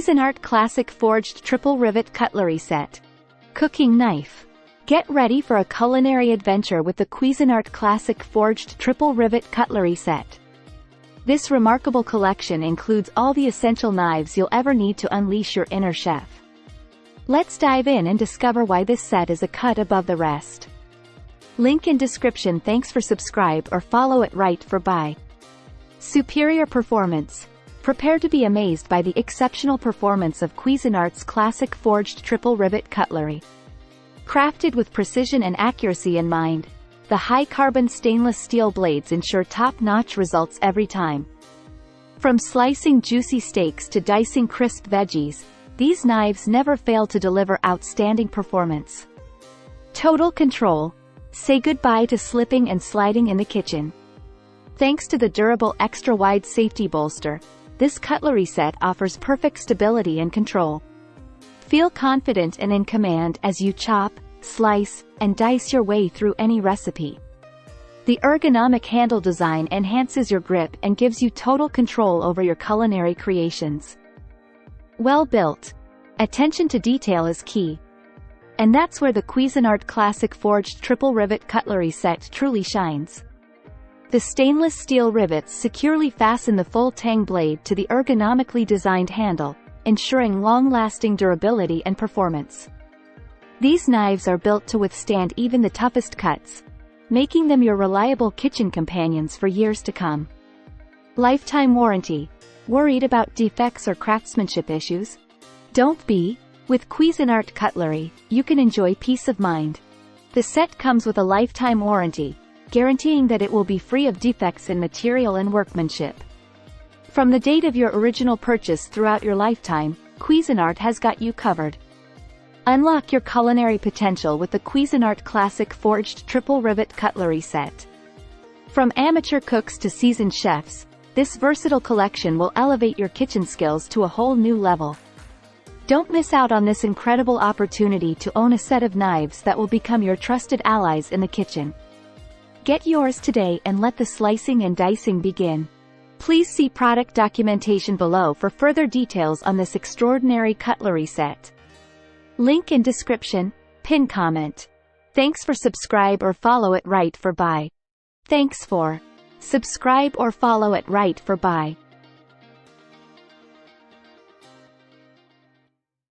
Cuisinart Classic Forged Triple Rivet Cutlery Set. Cooking Knife. Get ready for a culinary adventure with the Cuisinart Classic Forged Triple Rivet Cutlery Set. This remarkable collection includes all the essential knives you'll ever need to unleash your inner chef. Let's dive in and discover why this set is a cut above the rest. Link in description. Thanks for subscribe or follow it right for buy. Superior performance. Prepare to be amazed by the exceptional performance of Cuisinart's classic forged triple rivet cutlery. Crafted with precision and accuracy in mind, the high-carbon stainless steel blades ensure top-notch results every time. From slicing juicy steaks to dicing crisp veggies, these knives never fail to deliver outstanding performance. Total control. Say goodbye to slipping and sliding in the kitchen. Thanks to the durable extra-wide safety bolster, this cutlery set offers perfect stability and control. Feel confident and in command as you chop, slice, and dice your way through any recipe. The ergonomic handle design enhances your grip and gives you total control over your culinary creations. Well built. Attention to detail is key. And that's where the Cuisinart Classic Forged Triple Rivet Cutlery Set truly shines. The stainless steel rivets securely fasten the full tang blade to the ergonomically designed handle, ensuring long-lasting durability and performance. These knives are built to withstand even the toughest cuts, making them your reliable kitchen companions for years to come. Lifetime warranty. Worried about defects or craftsmanship issues? Don't be. With Cuisinart Cutlery, you can enjoy peace of mind. The set comes with a lifetime warranty, guaranteeing that it will be free of defects in material and workmanship. From the date of your original purchase throughout your lifetime, Cuisinart has got you covered. Unlock your culinary potential with the Cuisinart Classic Forged Triple Rivet Cutlery Set. From amateur cooks to seasoned chefs, this versatile collection will elevate your kitchen skills to a whole new level. Don't miss out on this incredible opportunity to own a set of knives that will become your trusted allies in the kitchen. Get yours today and let the slicing and dicing begin. Please see product documentation below for further details on this extraordinary cutlery set. Link in description, pin comment. Thanks for subscribe or follow it right for buy. Thanks for subscribe or follow it right for buy.